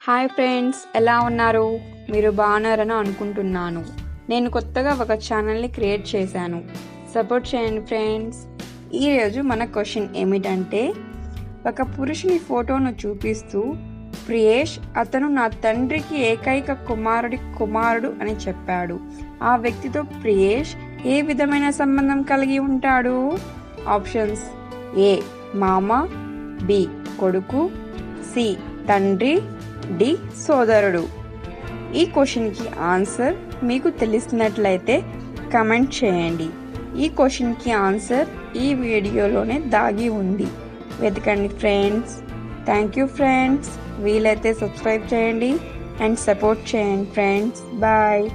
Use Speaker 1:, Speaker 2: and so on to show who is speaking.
Speaker 1: Hi friends, ఎలా ఉన్నారు? మీరు బాగున్నారని అనుకుంటున్నాను. నేను కొత్తగా ఒక ఛానల్ని క్రియేట్ చేశాను. సపోర్ట్ చేయండి ఫ్రెండ్స్. ఈరోజు మన క్వశ్చన్ ఏమిటంటే, ఒక పురుషుని ఫోటోను చూపిస్తూ ప్రియేష్ అతను నా తండ్రికి ఏకైక కుమారుడు అని చెప్పాడు. ఆ వ్యక్తితో ప్రియేష్ ఏ విధమైన సంబంధం కలిగి ఉంటాడు? ఆప్షన్స్: ఏ మామ, బి కొడుకు, సి తండ్రి, డి సోదరుడు. ఈ క్వశ్చన్కి ఆన్సర్ మీకు తెలిసినట్లయితే కమెంట్ చేయండి. ఈ క్వశ్చన్కి ఆన్సర్ ఈ వీడియోలోనే దాగి ఉంది, వెతకండి ఫ్రెండ్స్. Thank you friends. వీలైతే సబ్స్క్రైబ్ చేయండి అండ్ సపోర్ట్ చేయండి ఫ్రెండ్స్. బాయ్.